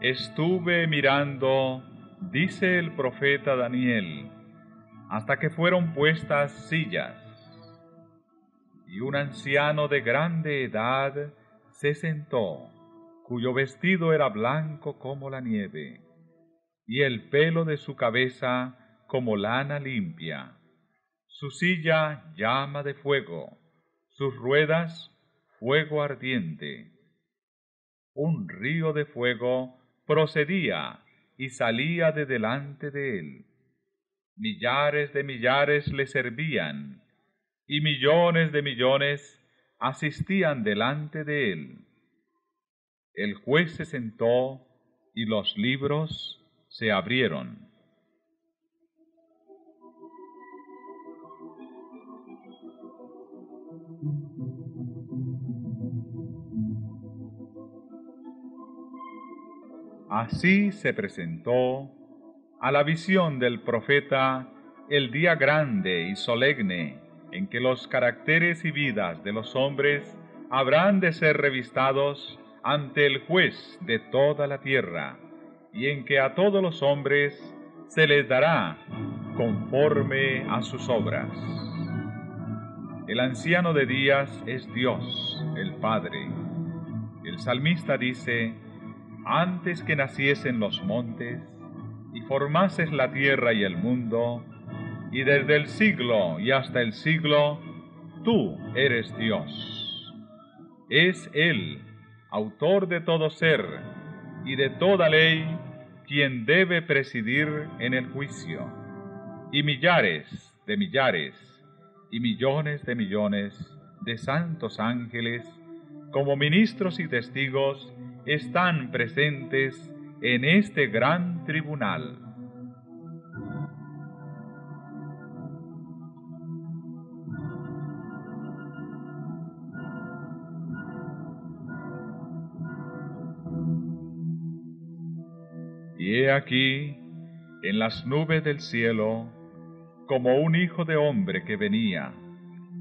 Estuve mirando, dice el profeta Daniel, hasta que fueron puestas sillas, y un anciano de grande edad se sentó, cuyo vestido era blanco como la nieve, y el pelo de su cabeza como lana limpia. Su silla llama de fuego, sus ruedas fuego ardiente. Un río de fuego procedía y salía de delante de él. Millares de millares le servían, y millones de millones asistían delante de él. El juez se sentó y los libros se abrieron. Así se presentó a la visión del profeta el día grande y solemne en que los caracteres y vidas de los hombres habrán de ser revistados ante el juez de toda la tierra, y en que a todos los hombres se les dará conforme a sus obras. El anciano de días es Dios, el Padre. El salmista dice: antes que naciesen los montes, y formases la tierra y el mundo, y desde el siglo y hasta el siglo, tú eres Dios. Es Él, autor de todo ser y de toda ley, quien debe presidir en el juicio. Y millares de millares y millones de santos ángeles, como ministros y testigos, están presentes en este gran tribunal. Y he aquí, en las nubes del cielo, como un hijo de hombre que venía,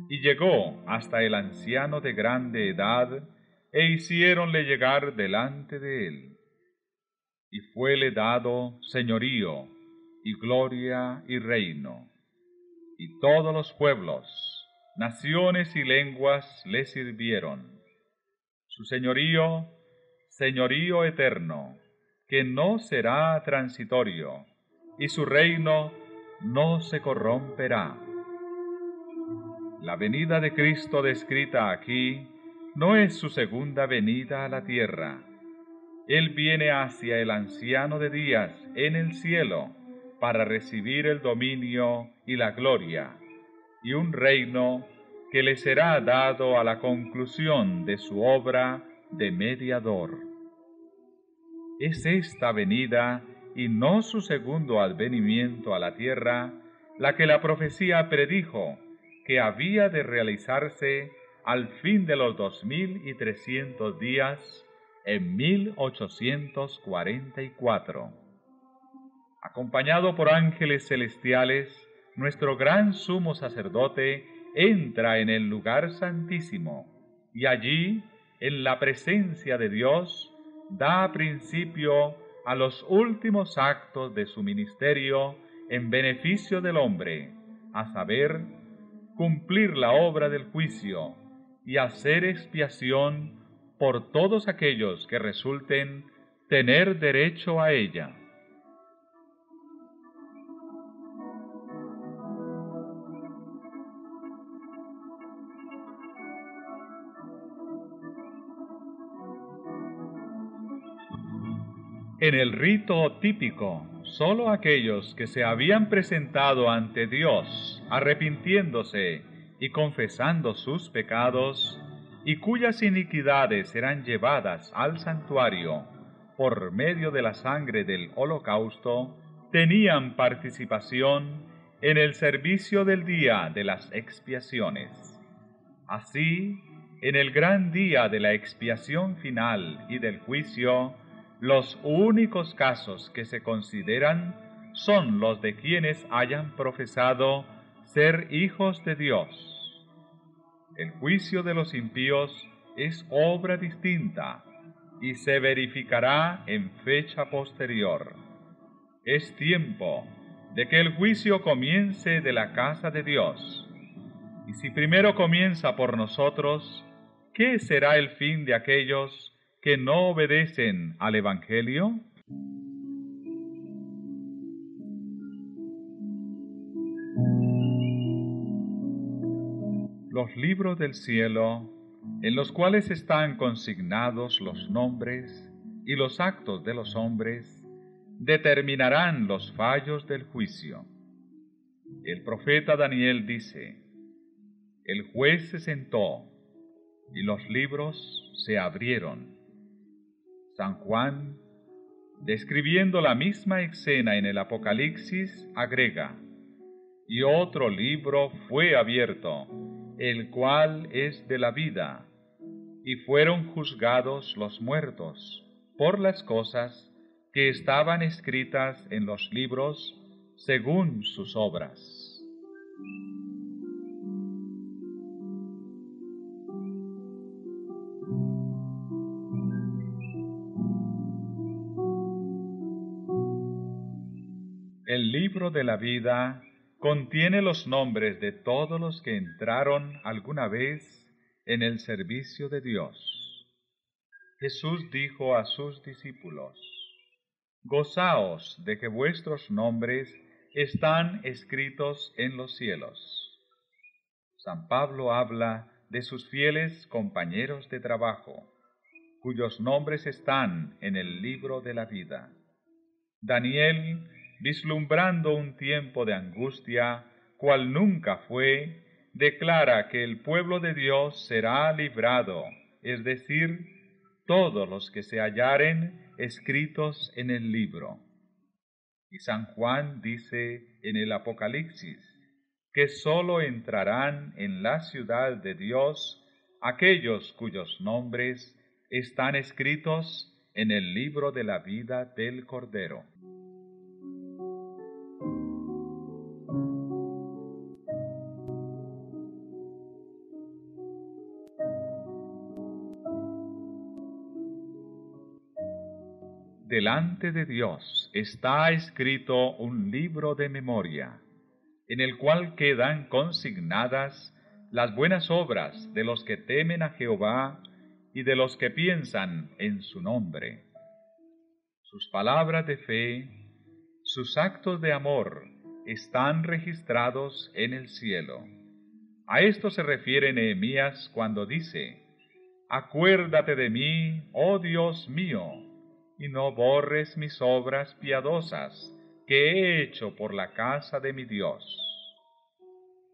y llegó hasta el anciano de grande edad, e hiciéronle llegar delante de él. Y fuele dado señorío, y gloria y reino, y todos los pueblos, naciones y lenguas le sirvieron. Su señorío, señorío eterno, que no será transitorio, y su reino no se corromperá. La venida de Cristo descrita aquí no es su segunda venida a la tierra. Él viene hacia el anciano de días en el cielo para recibir el dominio y la gloria, y un reino que le será dado a la conclusión de su obra de mediador. Es esta venida y no su segundo advenimiento a la tierra la que la profecía predijo que había de realizarse al fin de los 2300 días en 1844. Acompañado por ángeles celestiales, nuestro gran sumo sacerdote entra en el lugar santísimo y allí, en la presencia de Dios, da principio a los últimos actos de su ministerio en beneficio del hombre, a saber, cumplir la obra del juicio y hacer expiación por todos aquellos que resulten tener derecho a ella. En el rito típico, sólo aquellos que se habían presentado ante Dios, arrepintiéndose y confesando sus pecados, y cuyas iniquidades eran llevadas al santuario por medio de la sangre del holocausto, tenían participación en el servicio del día de las expiaciones. Así, en el gran día de la expiación final y del juicio, los únicos casos que se consideran son los de quienes hayan profesado ser hijos de Dios. El juicio de los impíos es obra distinta, y se verificará en fecha posterior. Es tiempo de que el juicio comience de la casa de Dios. Y si primero comienza por nosotros, ¿qué será el fin de aquellos que no obedecen al Evangelio? Los libros del cielo, en los cuales están consignados los nombres y los actos de los hombres, determinarán los fallos del juicio. El profeta Daniel dice: el juez se sentó y los libros se abrieron. San Juan, describiendo la misma escena en el Apocalipsis, agrega: y otro libro fue abierto, el cual es de la vida, y fueron juzgados los muertos por las cosas que estaban escritas en los libros según sus obras. El libro de la vida contiene los nombres de todos los que entraron alguna vez en el servicio de Dios. Jesús dijo a sus discípulos: gozaos de que vuestros nombres están escritos en los cielos. San Pablo habla de sus fieles compañeros de trabajo, cuyos nombres están en el libro de la vida. Daniel, vislumbrando un tiempo de angustia, cual nunca fue, declara que el pueblo de Dios será librado, es decir, todos los que se hallaren escritos en el libro. Y San Juan dice en el Apocalipsis que sólo entrarán en la ciudad de Dios aquellos cuyos nombres están escritos en el libro de la vida del Cordero. Delante de Dios está escrito un libro de memoria, en el cual quedan consignadas las buenas obras de los que temen a Jehová y de los que piensan en su nombre. Sus palabras de fe, sus actos de amor están registrados en el cielo. A esto se refiere Nehemías cuando dice: acuérdate de mí, oh Dios mío, y no borres mis obras piadosas que he hecho por la casa de mi Dios.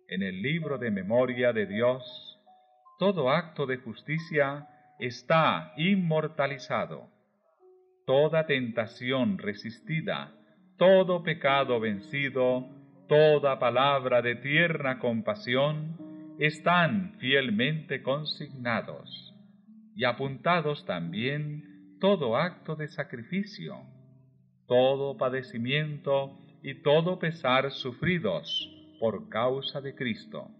En el libro de memoria de Dios, todo acto de justicia está inmortalizado. Toda tentación resistida, todo pecado vencido, toda palabra de tierna compasión están fielmente consignados, y apuntados también todo acto de sacrificio, todo padecimiento y todo pesar sufridos por causa de Cristo.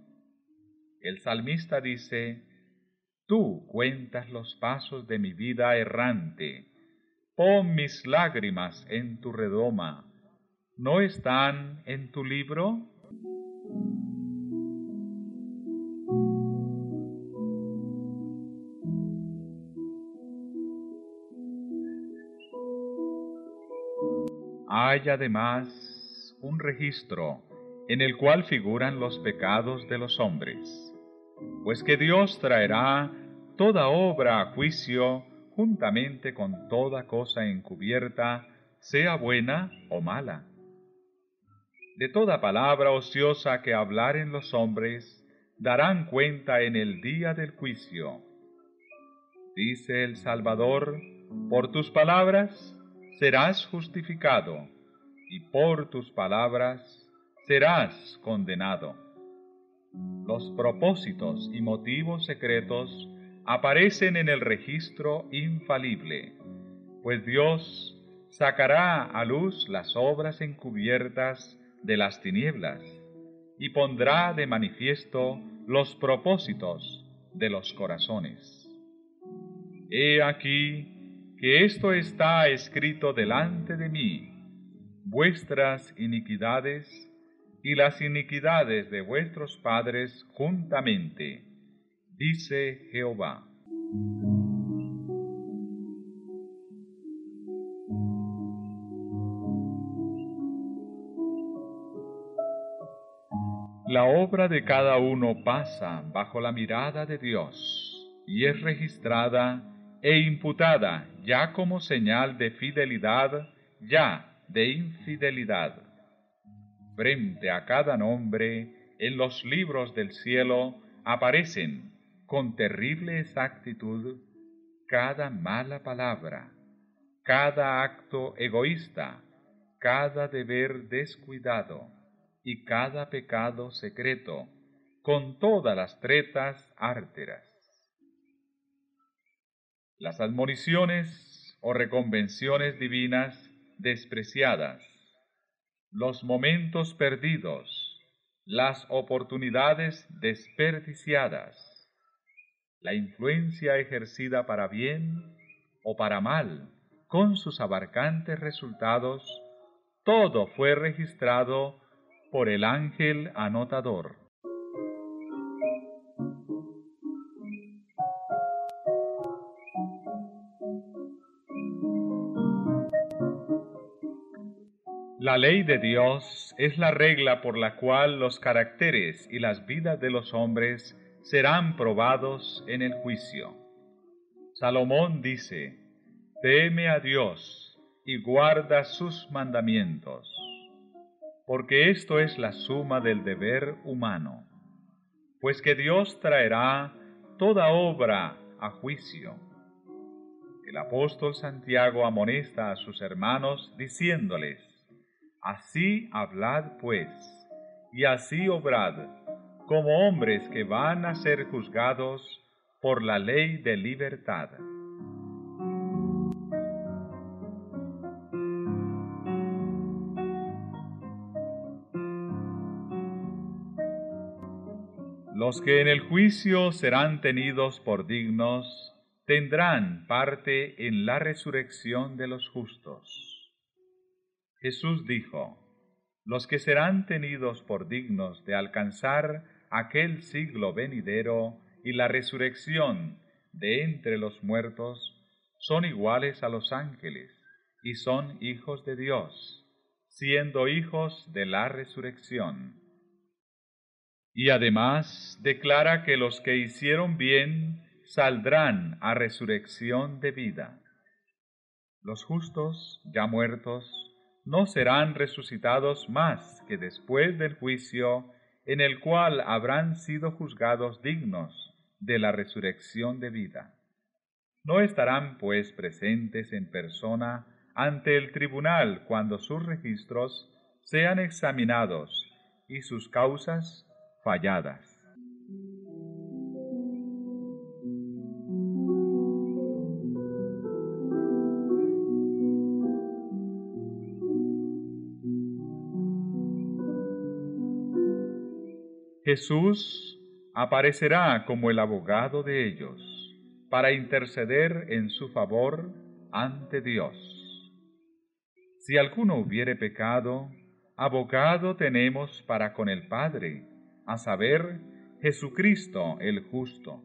El salmista dice: tú cuentas los pasos de mi vida errante, pon mis lágrimas en tu redoma, ¿no están en tu libro? Hay además un registro en el cual figuran los pecados de los hombres, pues que Dios traerá toda obra a juicio juntamente con toda cosa encubierta, sea buena o mala. De toda palabra ociosa que hablaren los hombres, darán cuenta en el día del juicio. Dice el Salvador: por tus palabras serás justificado, y por tus palabras serás condenado. Los propósitos y motivos secretos aparecen en el registro infalible, pues Dios sacará a luz las obras encubiertas de las tinieblas y pondrá de manifiesto los propósitos de los corazones. He aquí que esto está escrito delante de mí, vuestras iniquidades y las iniquidades de vuestros padres juntamente, dice Jehová. La obra de cada uno pasa bajo la mirada de Dios y es registrada e imputada ya como señal de fidelidad, ya de infidelidad. Frente a cada nombre en los libros del cielo aparecen con terrible exactitud cada mala palabra, cada acto egoísta, cada deber descuidado y cada pecado secreto, con todas las tretas árteras. Las admoniciones o reconvenciones divinas despreciadas, los momentos perdidos, las oportunidades desperdiciadas, la influencia ejercida para bien o para mal, con sus abarcantes resultados, todo fue registrado por el ángel anotador. La ley de Dios es la regla por la cual los caracteres y las vidas de los hombres serán probados en el juicio. Salomón dice: teme a Dios y guarda sus mandamientos, porque esto es la suma del deber humano, pues que Dios traerá toda obra a juicio. El apóstol Santiago amonesta a sus hermanos diciéndoles: así hablad pues, y así obrad, como hombres que van a ser juzgados por la ley de libertad. Los que en el juicio serán tenidos por dignos, tendrán parte en la resurrección de los justos. Jesús dijo: los que serán tenidos por dignos de alcanzar aquel siglo venidero y la resurrección de entre los muertos, son iguales a los ángeles y son hijos de Dios, siendo hijos de la resurrección. Y además declara que los que hicieron bien saldrán a resurrección de vida. Los justos, ya muertos, no serán resucitados más que después del juicio, en el cual habrán sido juzgados dignos de la resurrección de vida. No estarán, pues, presentes en persona ante el tribunal cuando sus registros sean examinados y sus causas falladas. Jesús aparecerá como el abogado de ellos, para interceder en su favor ante Dios. Si alguno hubiere pecado, abogado tenemos para con el Padre, a saber, Jesucristo el justo.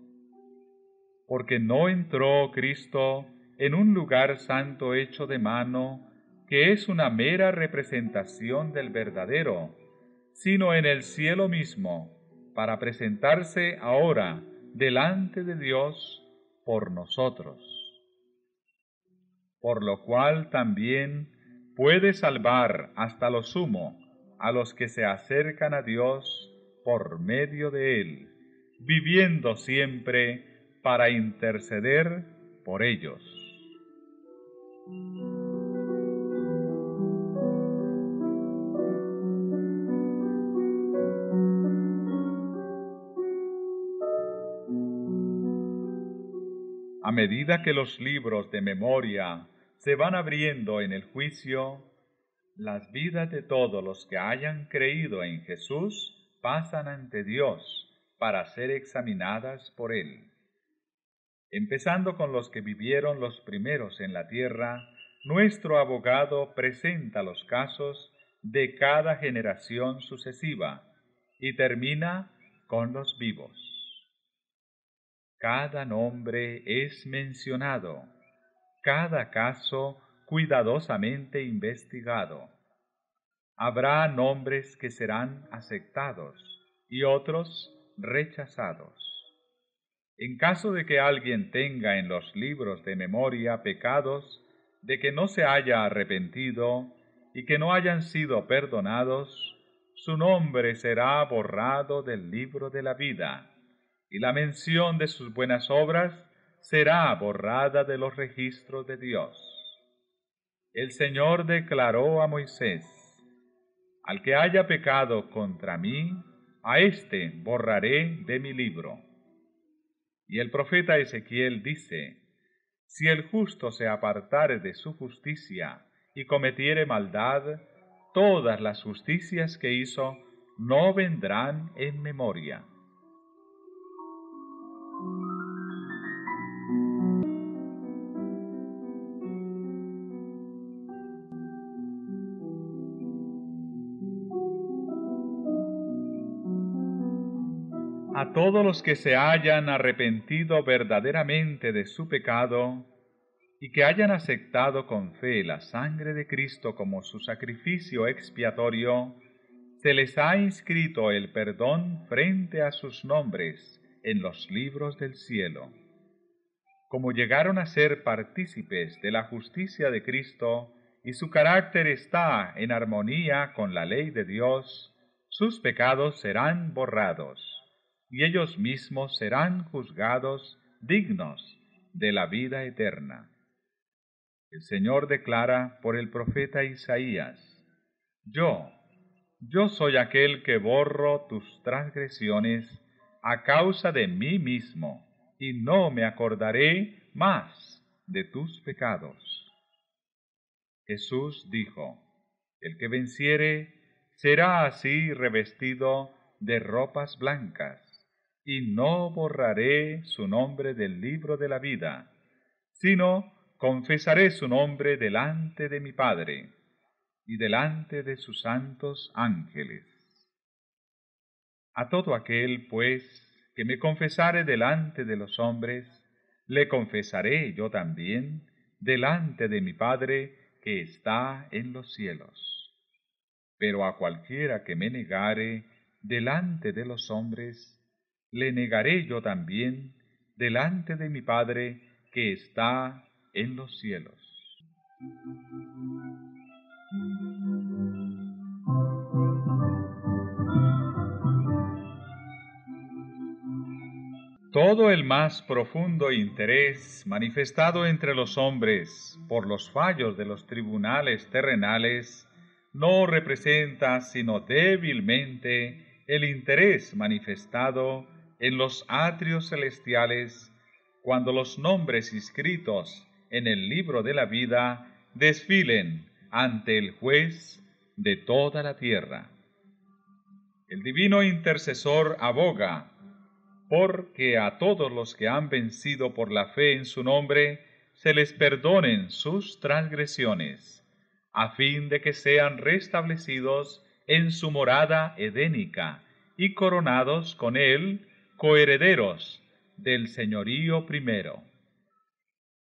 Porque no entró Cristo en un lugar santo hecho de mano, que es una mera representación del verdadero, sino en el cielo mismo, para presentarse ahora delante de Dios por nosotros. Por lo cual también puede salvar hasta lo sumo a los que se acercan a Dios por medio de Él, viviendo siempre para interceder por ellos. A medida que los libros de memoria se van abriendo en el juicio, las vidas de todos los que hayan creído en Jesús pasan ante Dios para ser examinadas por Él. Empezando con los que vivieron los primeros en la tierra, nuestro abogado presenta los casos de cada generación sucesiva y termina con los vivos. Cada nombre es mencionado, cada caso cuidadosamente investigado. Habrá nombres que serán aceptados y otros rechazados. En caso de que alguien tenga en los libros de memoria pecados de que no se haya arrepentido y que no hayan sido perdonados, su nombre será borrado del libro de la vida, y la mención de sus buenas obras será borrada de los registros de Dios. El Señor declaró a Moisés: al que haya pecado contra mí, a éste borraré de mi libro. Y el profeta Ezequiel dice: si el justo se apartare de su justicia y cometiere maldad, todas las justicias que hizo no vendrán en memoria. A todos los que se hayan arrepentido verdaderamente de su pecado y que hayan aceptado con fe la sangre de Cristo como su sacrificio expiatorio, se les ha inscrito el perdón frente a sus nombres en los libros del cielo. Como llegaron a ser partícipes de la justicia de Cristo y su carácter está en armonía con la ley de Dios, sus pecados serán borrados y ellos mismos serán juzgados dignos de la vida eterna. El Señor declara por el profeta Isaías: Yo soy aquel que borro tus transgresiones a causa de mí mismo, y no me acordaré más de tus pecados. Jesús dijo: el que venciere será así revestido de ropas blancas, y no borraré su nombre del libro de la vida, sino confesaré su nombre delante de mi Padre y delante de sus santos ángeles. A todo aquel, pues, que me confesare delante de los hombres, le confesaré yo también delante de mi Padre que está en los cielos. Pero a cualquiera que me negare delante de los hombres, le negaré yo también delante de mi Padre que está en los cielos. Todo el más profundo interés manifestado entre los hombres por los fallos de los tribunales terrenales no representa sino débilmente el interés manifestado en los atrios celestiales cuando los nombres inscritos en el libro de la vida desfilen ante el juez de toda la tierra. El divino intercesor aboga porque a todos los que han vencido por la fe en su nombre se les perdonen sus transgresiones, a fin de que sean restablecidos en su morada edénica y coronados con él coherederos del señorío primero.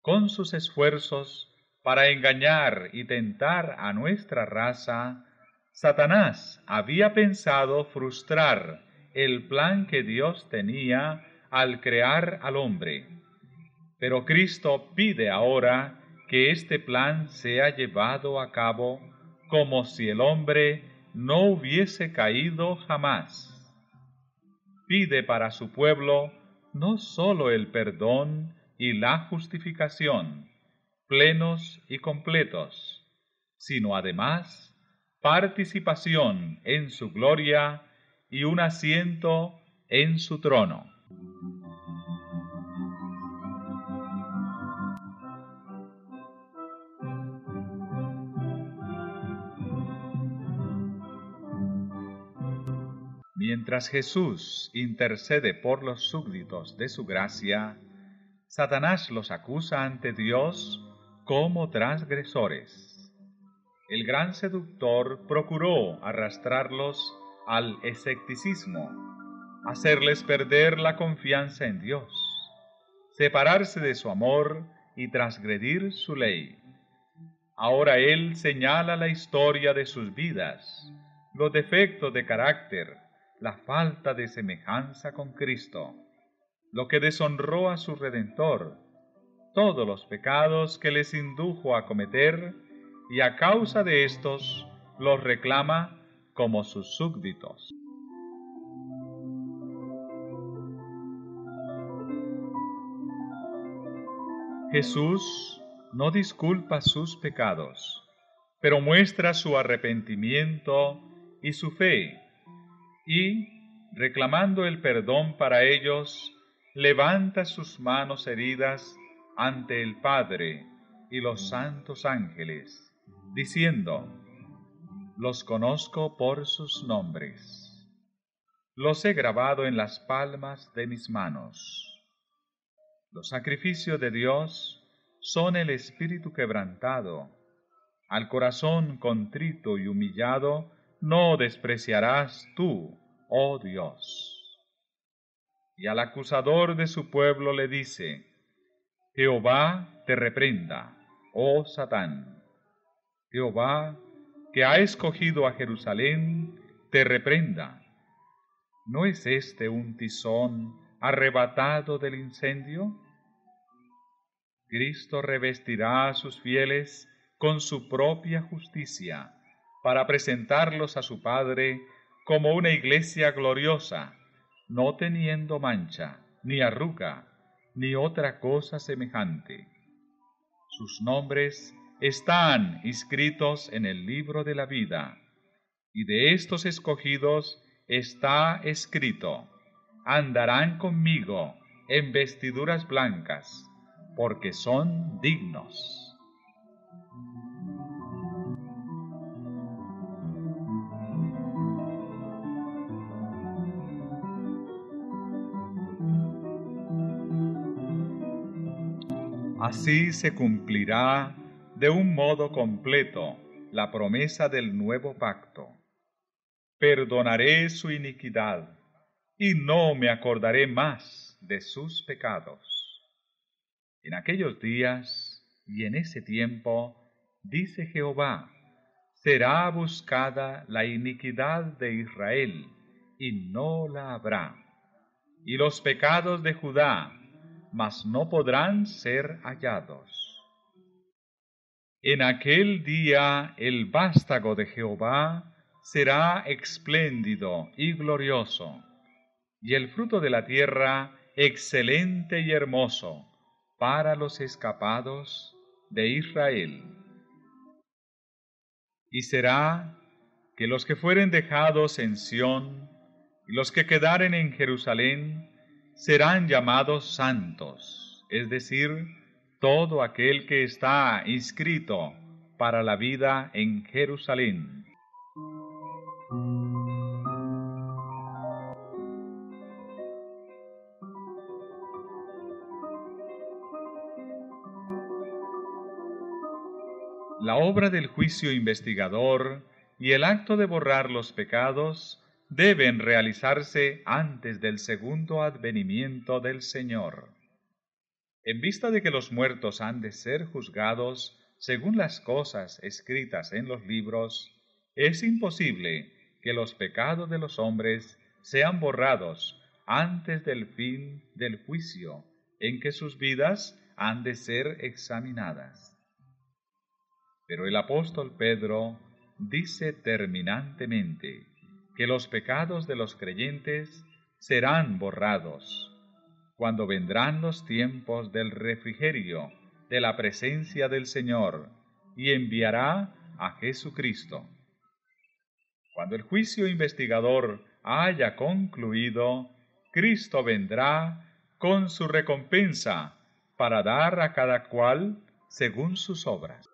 Con sus esfuerzos para engañar y tentar a nuestra raza, Satanás había pensado frustrar el plan que Dios tenía al crear al hombre. Pero Cristo pide ahora que este plan sea llevado a cabo como si el hombre no hubiese caído jamás. Pide para su pueblo no sólo el perdón y la justificación, plenos y completos, sino además participación en su gloria y un asiento en su trono. Mientras Jesús intercede por los súbditos de su gracia, Satanás los acusa ante Dios como transgresores. El gran seductor procuró arrastrarlos al escepticismo, hacerles perder la confianza en Dios, separarse de su amor y transgredir su ley. Ahora él señala la historia de sus vidas, los defectos de carácter, la falta de semejanza con Cristo, lo que deshonró a su Redentor, todos los pecados que les indujo a cometer, y a causa de estos los reclama como sus súbditos. Jesús no disculpa sus pecados, pero muestra su arrepentimiento y su fe, y, reclamando el perdón para ellos, levanta sus manos heridas ante el Padre y los santos ángeles, diciendo: los conozco por sus nombres, los he grabado en las palmas de mis manos. Los sacrificios de Dios son el espíritu quebrantado. Al corazón contrito y humillado no despreciarás tú, oh Dios. Y al acusador de su pueblo le dice: Jehová te reprenda, oh Satán. Jehová, que ha escogido a Jerusalén, te reprenda. ¿No es este un tizón arrebatado del incendio? Cristo revestirá a sus fieles con su propia justicia, para presentarlos a su Padre como una iglesia gloriosa, no teniendo mancha, ni arruga, ni otra cosa semejante. Sus nombres están inscritos en el libro de la vida, y de estos escogidos está escrito: andarán conmigo en vestiduras blancas, porque son dignos. Así se cumplirá de un modo completo la promesa del nuevo pacto. Perdonaré su iniquidad, y no me acordaré más de sus pecados. En aquellos días y en ese tiempo, dice Jehová, será buscada la iniquidad de Israel, y no la habrá, y los pecados de Judá, mas no podrán ser hallados. En aquel día el vástago de Jehová será espléndido y glorioso, y el fruto de la tierra excelente y hermoso para los escapados de Israel. Y será que los que fueren dejados en Sión y los que quedaren en Jerusalén serán llamados santos, es decir, todo aquel que está inscrito para la vida en Jerusalén. La obra del juicio investigador y el acto de borrar los pecados deben realizarse antes del segundo advenimiento del Señor. En vista de que los muertos han de ser juzgados según las cosas escritas en los libros, es imposible que los pecados de los hombres sean borrados antes del fin del juicio, en que sus vidas han de ser examinadas. Pero el apóstol Pedro dice terminantemente que los pecados de los creyentes serán borrados cuando vendrán los tiempos del refrigerio de la presencia del Señor, y enviará a Jesucristo. Cuando el juicio investigador haya concluido, Cristo vendrá con su recompensa para dar a cada cual según sus obras.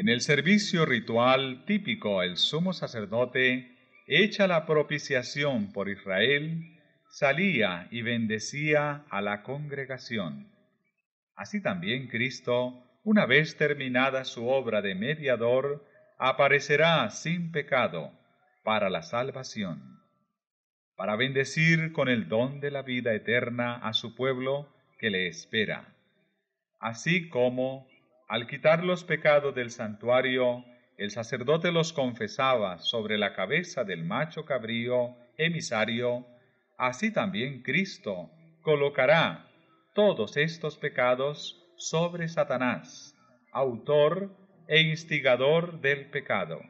En el servicio ritual típico, el sumo sacerdote, hecha la propiciación por Israel, salía y bendecía a la congregación. Así también Cristo, una vez terminada su obra de mediador, aparecerá sin pecado para la salvación, para bendecir con el don de la vida eterna a su pueblo que le espera. Así como, al quitar los pecados del santuario, el sacerdote los confesaba sobre la cabeza del macho cabrío emisario, así también Cristo colocará todos estos pecados sobre Satanás, autor e instigador del pecado.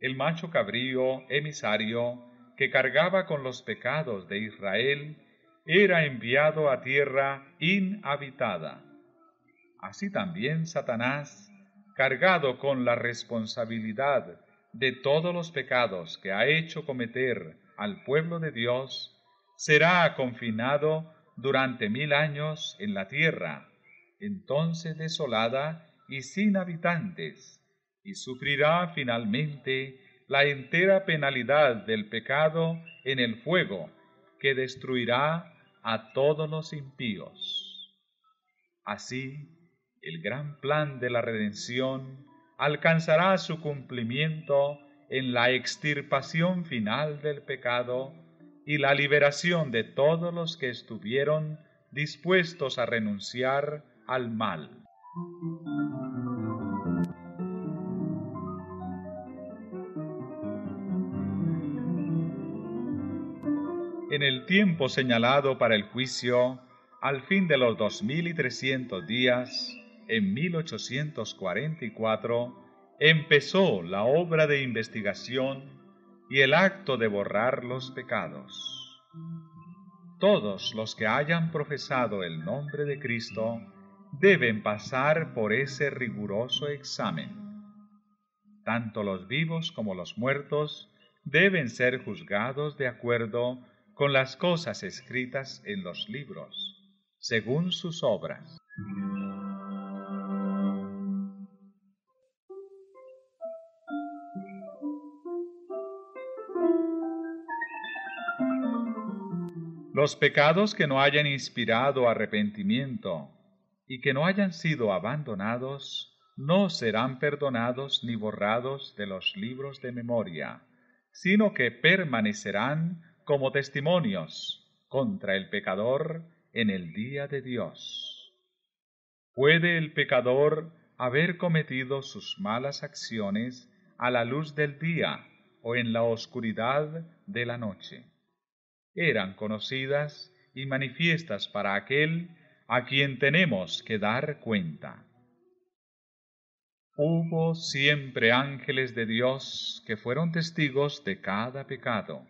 El macho cabrío emisario, que cargaba con los pecados de Israel, era enviado a tierra inhabitada. Así también Satanás, cargado con la responsabilidad de todos los pecados que ha hecho cometer al pueblo de Dios, será confinado durante 1000 años en la tierra, entonces desolada y sin habitantes, y sufrirá finalmente la entera penalidad del pecado en el fuego que destruirá a todos los impíos. Así, el gran plan de la redención alcanzará su cumplimiento en la extirpación final del pecado y la liberación de todos los que estuvieron dispuestos a renunciar al mal. En el tiempo señalado para el juicio, al fin de los 2300 días, en 1844, empezó la obra de investigación y el acto de borrar los pecados. Todos los que hayan profesado el nombre de Cristo deben pasar por ese riguroso examen. Tanto los vivos como los muertos deben ser juzgados de acuerdo con las cosas escritas en los libros, según sus obras. Los pecados que no hayan inspirado arrepentimiento y que no hayan sido abandonados no serán perdonados ni borrados de los libros de memoria, sino que permanecerán como testimonios contra el pecador en el día de Dios. ¿Puede el pecador haber cometido sus malas acciones a la luz del día o en la oscuridad de la noche? Eran conocidas y manifiestas para aquel a quien tenemos que dar cuenta. Hubo siempre ángeles de Dios que fueron testigos de cada pecado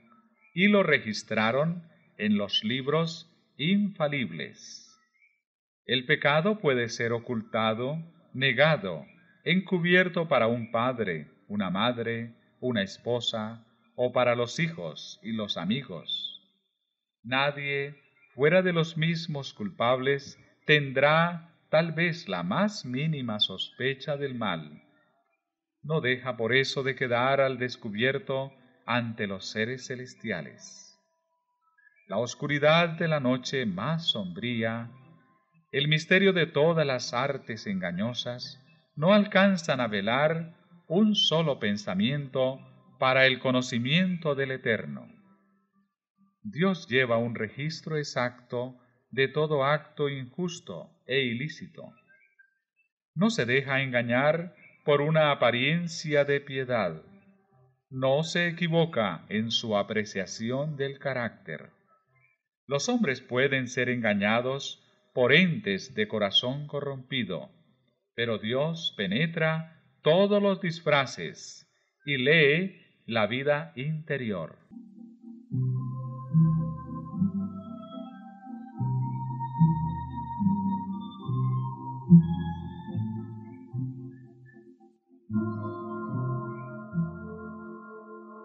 y lo registraron en los libros infalibles. El pecado puede ser ocultado, negado, encubierto para un padre, una madre, una esposa, o para los hijos y los amigos. Nadie, fuera de los mismos culpables, tendrá tal vez la más mínima sospecha del mal. No deja por eso de quedar al descubierto ante los seres celestiales. La oscuridad de la noche más sombría, el misterio de todas las artes engañosas, no alcanzan a velar un solo pensamiento para el conocimiento del Eterno. Dios lleva un registro exacto de todo acto injusto e ilícito. No se deja engañar por una apariencia de piedad. No se equivoca en su apreciación del carácter. Los hombres pueden ser engañados por entes de corazón corrompido, pero Dios penetra todos los disfraces y lee la vida interior.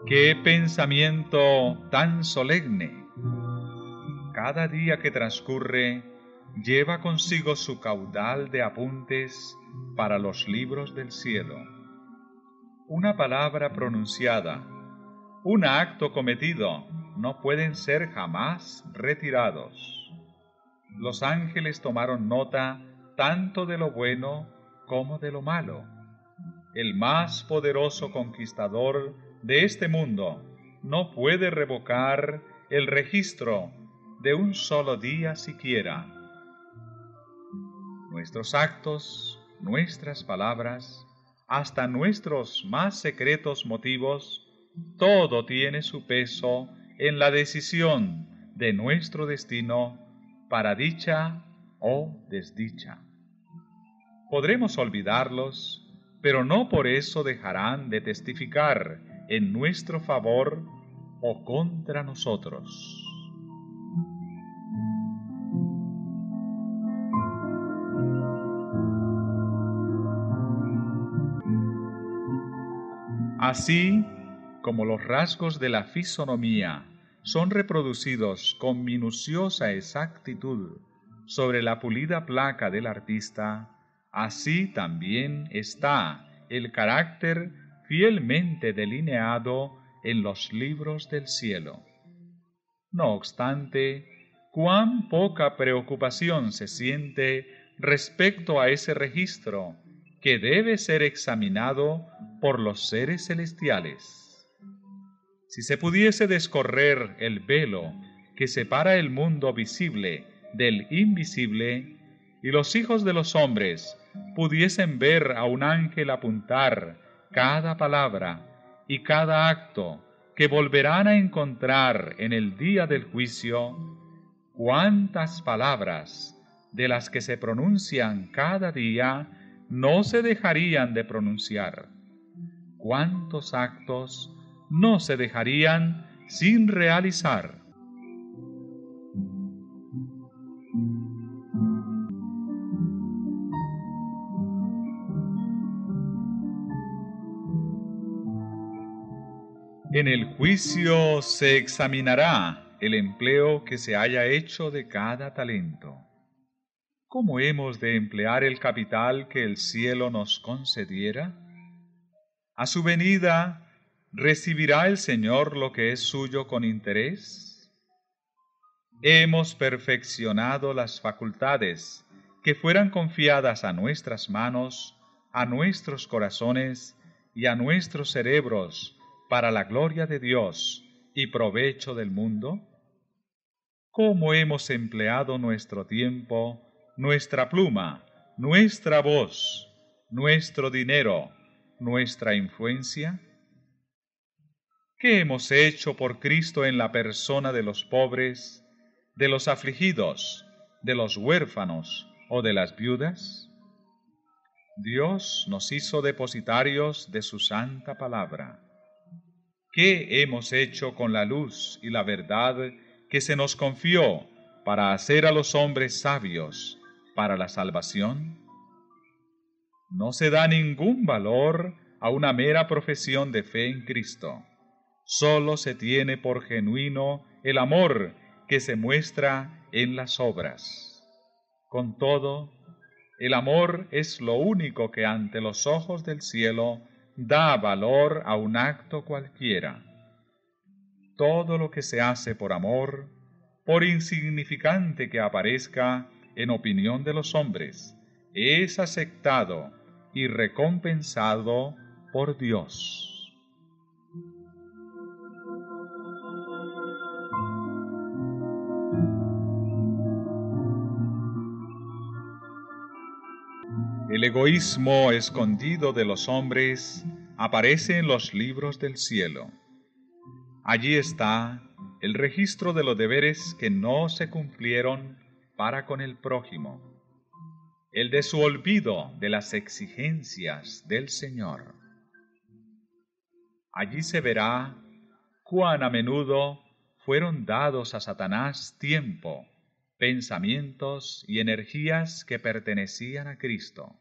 ¡Qué pensamiento tan solemne! Cada día que transcurre lleva consigo su caudal de apuntes para los libros del cielo. Una palabra pronunciada, un acto cometido, no pueden ser jamás retirados. Los ángeles tomaron nota tanto de lo bueno como de lo malo. El más poderoso conquistador de este mundo no puede revocar el registro de un solo día siquiera. Nuestros actos, nuestras palabras, hasta nuestros más secretos motivos, todo tiene su peso en la decisión de nuestro destino para dicha o desdicha. Podremos olvidarlos, pero no por eso dejarán de testificar en nuestro favor o contra nosotros. Así como los rasgos de la fisonomía son reproducidos con minuciosa exactitud sobre la pulida placa del artista, así también está el carácter fielmente delineado en los libros del cielo. No obstante, cuán poca preocupación se siente respecto a ese registro que debe ser examinado por los seres celestiales. Si se pudiese descorrer el velo que separa el mundo visible del invisible, y los hijos de los hombres pudiesen ver a un ángel apuntar cada palabra y cada acto que volverán a encontrar en el día del juicio, cuántas palabras de las que se pronuncian cada día no se dejarían de pronunciar, cuántos actos no se dejarían sin realizar. En el juicio se examinará el empleo que se haya hecho de cada talento. ¿Cómo hemos de emplear el capital que el cielo nos concediera? A su venida, ¿recibirá el Señor lo que es suyo con interés? Hemos perfeccionado las facultades que fueran confiadas a nuestras manos, a nuestros corazones y a nuestros cerebros para la gloria de Dios y provecho del mundo. ¿Cómo hemos empleado nuestro tiempo, nuestra pluma, nuestra voz, nuestro dinero, nuestra influencia? ¿Qué hemos hecho por Cristo en la persona de los pobres, de los afligidos, de los huérfanos o de las viudas? Dios nos hizo depositarios de su santa palabra. ¿Qué hemos hecho con la luz y la verdad que se nos confió para hacer a los hombres sabios para la salvación? No se da ningún valor a una mera profesión de fe en Cristo. Solo se tiene por genuino el amor que se muestra en las obras. Con todo, el amor es lo único que ante los ojos del cielo da valor a un acto cualquiera. Todo lo que se hace por amor, por insignificante que aparezca en opinión de los hombres, es aceptado y recompensado por Dios. El egoísmo escondido de los hombres aparece en los libros del cielo. Allí está el registro de los deberes que no se cumplieron para con el prójimo, el de su olvido de las exigencias del Señor. Allí se verá cuán a menudo fueron dados a Satanás tiempo, pensamientos y energías que pertenecían a Cristo.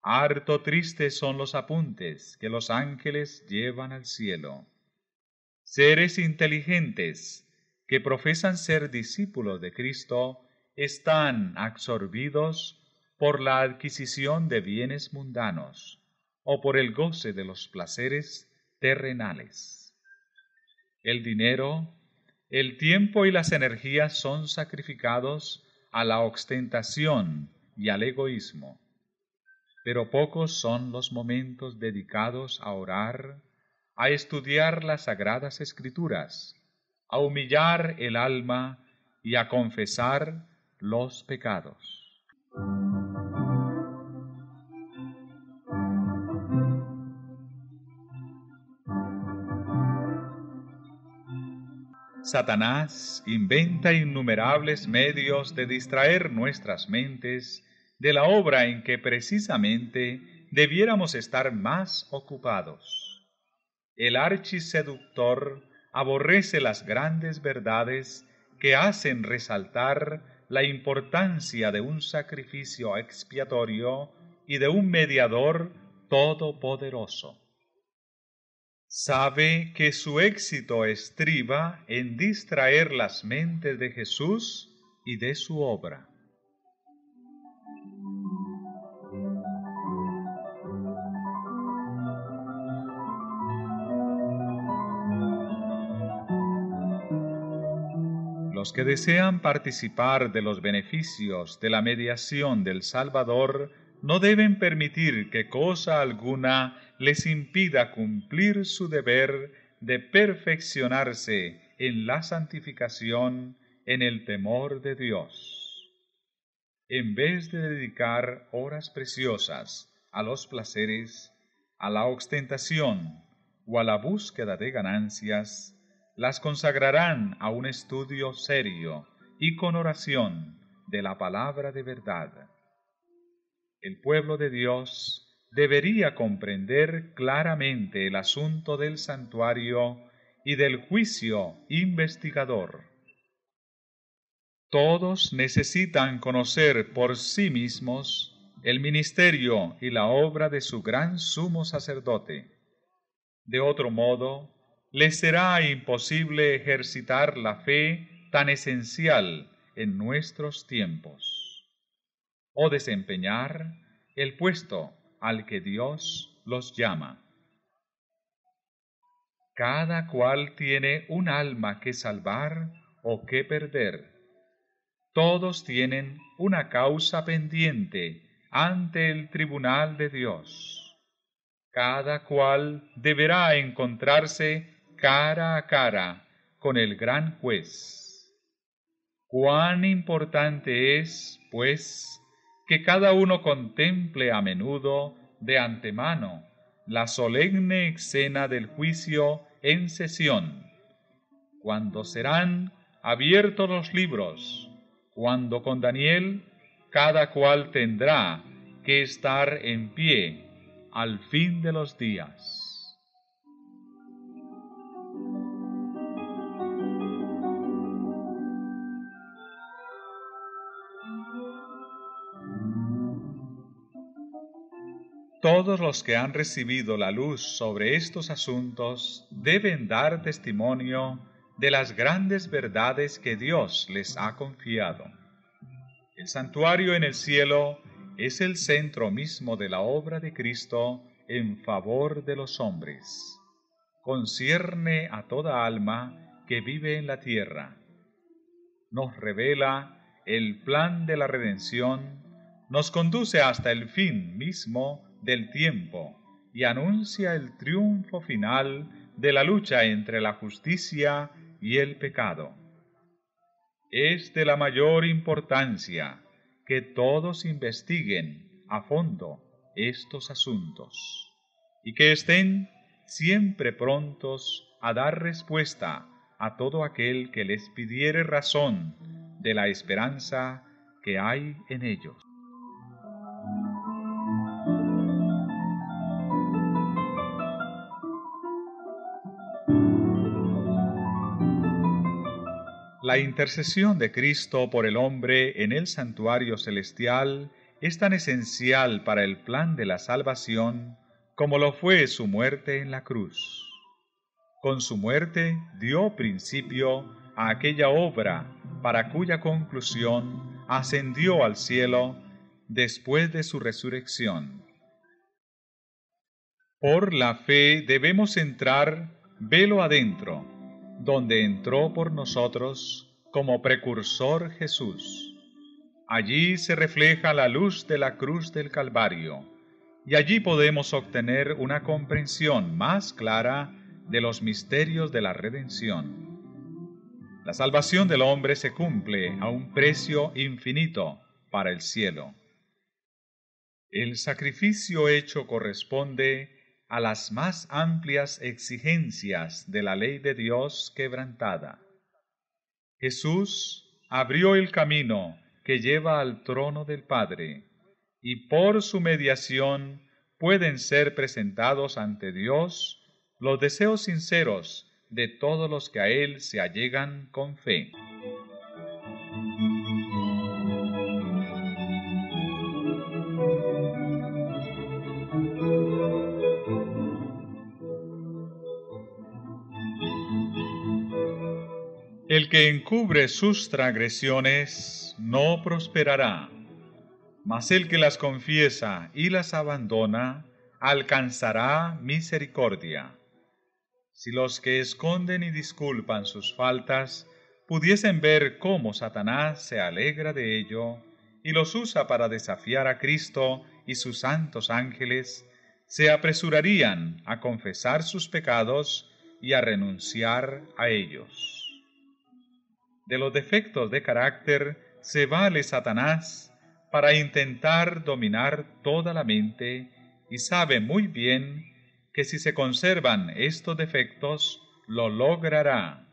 Harto tristes son los apuntes que los ángeles llevan al cielo. Seres inteligentes que profesan ser discípulos de Cristo están absorbidos por la adquisición de bienes mundanos o por el goce de los placeres terrenales. El dinero, el tiempo y las energías son sacrificados a la ostentación y al egoísmo, pero pocos son los momentos dedicados a orar, a estudiar las sagradas escrituras, a humillar el alma y a confesar los pecados. Satanás inventa innumerables medios de distraer nuestras mentes de la obra en que precisamente debiéramos estar más ocupados. El archiseductor aborrece las grandes verdades que hacen resaltar la importancia de un sacrificio expiatorio y de un mediador todopoderoso. Sabe que su éxito estriba en distraer las mentes de Jesús y de su obra. Los que desean participar de los beneficios de la mediación del Salvador no deben permitir que cosa alguna les impida cumplir su deber de perfeccionarse en la santificación, en el temor de Dios. En vez de dedicar horas preciosas a los placeres, a la ostentación o a la búsqueda de ganancias, las consagrarán a un estudio serio y con oración de la palabra de verdad. El pueblo de Dios debería comprender claramente el asunto del santuario y del juicio investigador. Todos necesitan conocer por sí mismos el ministerio y la obra de su gran sumo sacerdote. De otro modo, les será imposible ejercitar la fe tan esencial en nuestros tiempos, o desempeñar el puesto al que Dios los llama. Cada cual tiene un alma que salvar o que perder. Todos tienen una causa pendiente ante el tribunal de Dios. Cada cual deberá encontrarse cara a cara con el gran juez. Cuán importante es, pues, que cada uno contemple a menudo, de antemano, la solemne escena del juicio en sesión, cuando serán abiertos los libros, cuando con Daniel cada cual tendrá que estar en pie al fin de los días. Todos los que han recibido la luz sobre estos asuntos deben dar testimonio de las grandes verdades que Dios les ha confiado. El santuario en el cielo es el centro mismo de la obra de Cristo en favor de los hombres. Concierne a toda alma que vive en la tierra. Nos revela el plan de la redención, nos conduce hasta el fin mismo del tiempo y anuncia el triunfo final de la lucha entre la justicia y el pecado. Es de la mayor importancia que todos investiguen a fondo estos asuntos y que estén siempre prontos a dar respuesta a todo aquel que les pidiere razón de la esperanza que hay en ellos. La intercesión de Cristo por el hombre en el santuario celestial es tan esencial para el plan de la salvación como lo fue su muerte en la cruz. Con su muerte dio principio a aquella obra para cuya conclusión ascendió al cielo después de su resurrección. Por la fe debemos entrar velo adentro, donde entró por nosotros como precursor Jesús. Allí se refleja la luz de la cruz del Calvario, y allí podemos obtener una comprensión más clara de los misterios de la redención. La salvación del hombre se cumple a un precio infinito para el cielo. El sacrificio hecho corresponde a las más amplias exigencias de la ley de Dios quebrantada. Jesús abrió el camino que lleva al trono del Padre, y por su mediación pueden ser presentados ante Dios los deseos sinceros de todos los que a Él se allegan con fe. El que encubre sus transgresiones no prosperará, mas el que las confiesa y las abandona alcanzará misericordia. Si los que esconden y disculpan sus faltas pudiesen ver cómo Satanás se alegra de ello y los usa para desafiar a Cristo y sus santos ángeles, se apresurarían a confesar sus pecados y a renunciar a ellos. De los defectos de carácter se vale Satanás para intentar dominar toda la mente y sabe muy bien que si se conservan estos defectos, lo logrará.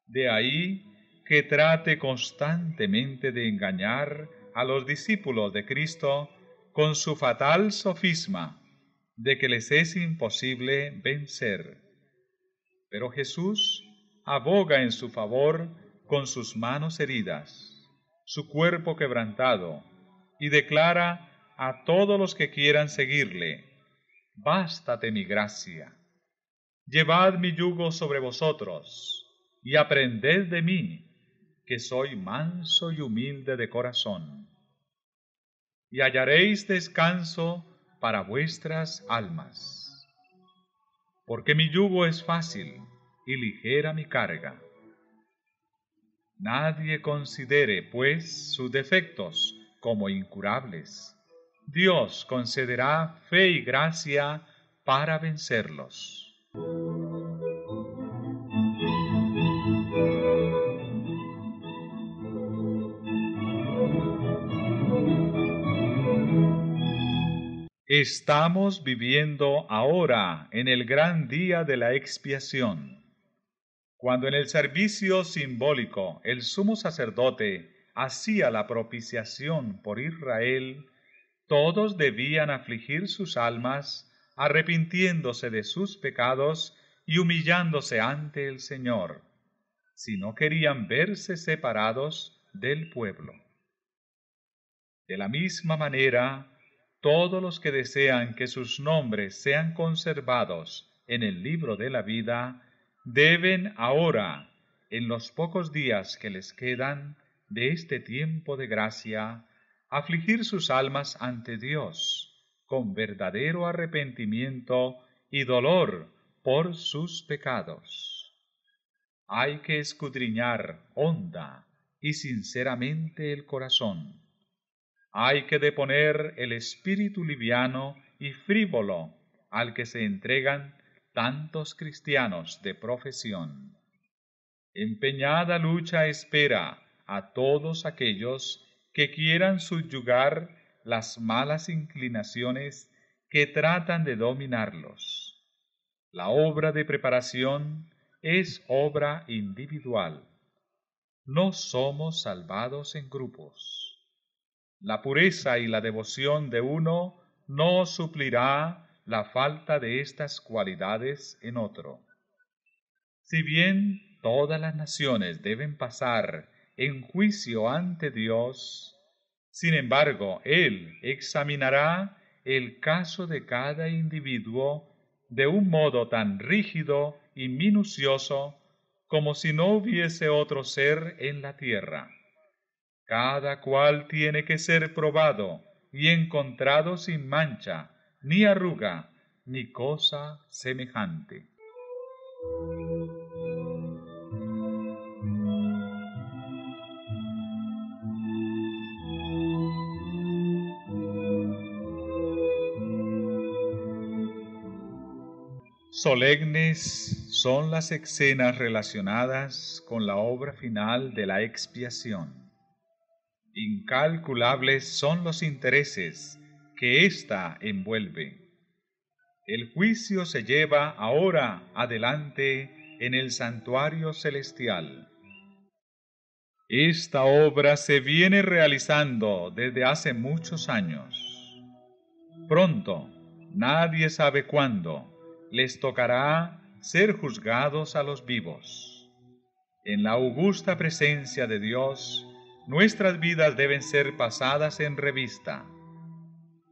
De ahí que trate constantemente de engañar a los discípulos de Cristo con su fatal sofisma de que les es imposible vencer. Pero Jesús aboga en su favor con sus manos heridas, su cuerpo quebrantado, y declara a todos los que quieran seguirle: bástate mi gracia. Llevad mi yugo sobre vosotros, y aprended de mí, que soy manso y humilde de corazón, y hallaréis descanso para vuestras almas. Porque mi yugo es fácil y ligera mi carga. Nadie considere, pues, sus defectos como incurables. Dios concederá fe y gracia para vencerlos. Estamos viviendo ahora en el gran día de la expiación, cuando en el servicio simbólico el sumo sacerdote hacía la propiciación por Israel. Todos debían afligir sus almas, arrepintiéndose de sus pecados y humillándose ante el Señor, si no querían verse separados del pueblo. De la misma manera, todos los que desean que sus nombres sean conservados en el libro de la vida, deben ahora, en los pocos días que les quedan de este tiempo de gracia, afligir sus almas ante Dios con verdadero arrepentimiento y dolor por sus pecados. Hay que escudriñar honda y sinceramente el corazón. Hay que deponer el espíritu liviano y frívolo al que se entregan tantos cristianos de profesión. Empeñada lucha espera a todos aquellos que quieran subyugar las malas inclinaciones que tratan de dominarlos. La obra de preparación es obra individual. No somos salvados en grupos. La pureza y la devoción de uno no suplirá la falta de estas cualidades en otro. Si bien todas las naciones deben pasar en juicio ante Dios, sin embargo, Él examinará el caso de cada individuo de un modo tan rígido y minucioso como si no hubiese otro ser en la tierra. Cada cual tiene que ser probado y encontrado sin mancha, ni arruga, ni cosa semejante. Solemnes son las escenas relacionadas con la obra final de la expiación. Incalculables son los intereses que ésta envuelve. El juicio se lleva ahora adelante en el santuario celestial. Esta obra se viene realizando desde hace muchos años. Pronto, nadie sabe cuándo, les tocará ser juzgados a los vivos. En la augusta presencia de Dios, nuestras vidas deben ser pasadas en revista.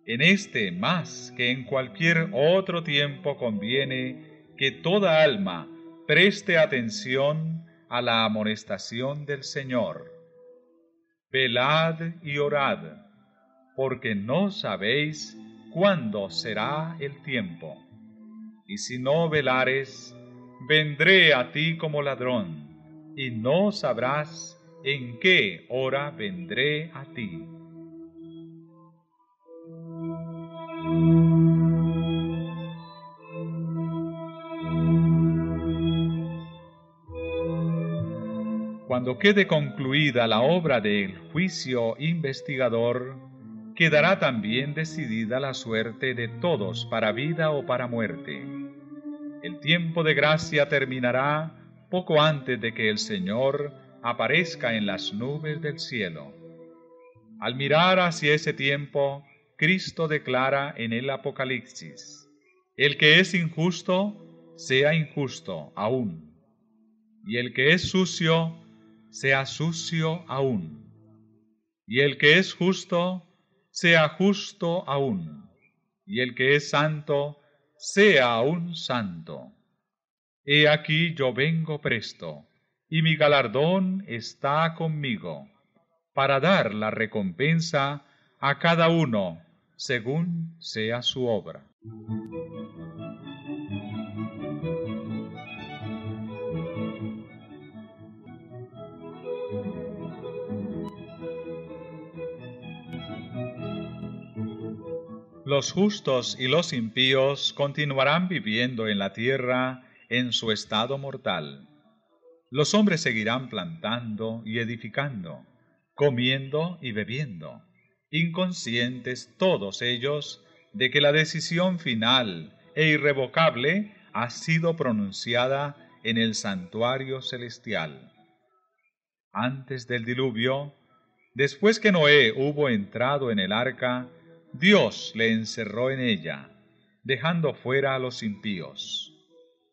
En este, más que en cualquier otro tiempo, conviene que toda alma preste atención a la amonestación del Señor. Velad y orad, porque no sabéis cuándo será el tiempo. Y si no velares, vendré a ti como ladrón, y no sabrás en qué hora vendré a ti. Cuando quede concluida la obra del juicio investigador, quedará también decidida la suerte de todos para vida o para muerte. El tiempo de gracia terminará poco antes de que el Señor aparezca en las nubes del cielo. Al mirar hacia ese tiempo, Cristo declara en el Apocalipsis: el que es injusto, sea injusto aún, y el que es sucio, sea sucio aún, y el que es justo, sea justo aún, y el que es santo, sea aún santo. He aquí yo vengo presto, y mi galardón está conmigo, para dar la recompensa a cada uno según sea su obra. Los justos y los impíos continuarán viviendo en la tierra en su estado mortal. Los hombres seguirán plantando y edificando, comiendo y bebiendo, inconscientes todos ellos de que la decisión final e irrevocable ha sido pronunciada en el santuario celestial. Antes del diluvio, después que Noé hubo entrado en el arca, Dios le encerró en ella, dejando fuera a los impíos.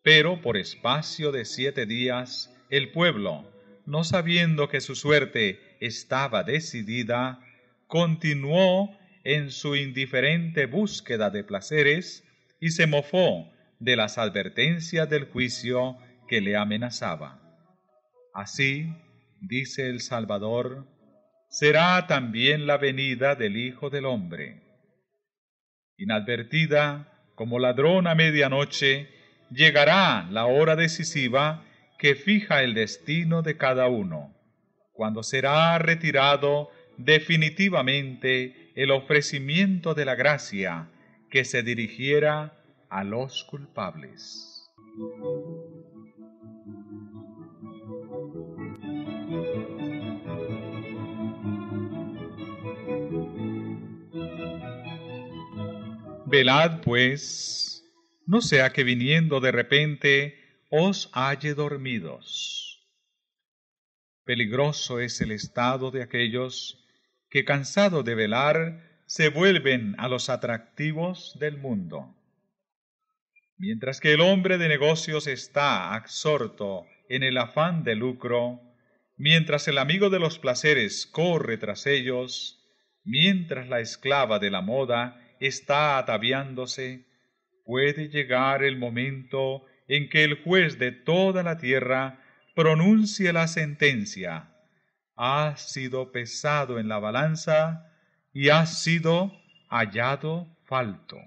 Pero por espacio de 7 días, el pueblo, no sabiendo que su suerte estaba decidida, continuó en su indiferente búsqueda de placeres y se mofó de las advertencias del juicio que le amenazaba. Así, dice el Salvador, será también la venida del Hijo del Hombre. Inadvertida, como ladrón a medianoche, llegará la hora decisiva que fija el destino de cada uno, cuando será retirado definitivamente el ofrecimiento de la gracia que se dirigiera a los culpables. Velad, pues, no sea que viniendo de repente os halle dormidos. Peligroso es el estado de aquellos que, cansados de velar, se vuelven a los atractivos del mundo. Mientras que el hombre de negocios está absorto en el afán de lucro, mientras el amigo de los placeres corre tras ellos, mientras la esclava de la moda está ataviándose, puede llegar el momento en que el juez de toda la tierra pronuncie la sentencia: ha sido pesado en la balanza y ha sido hallado falto.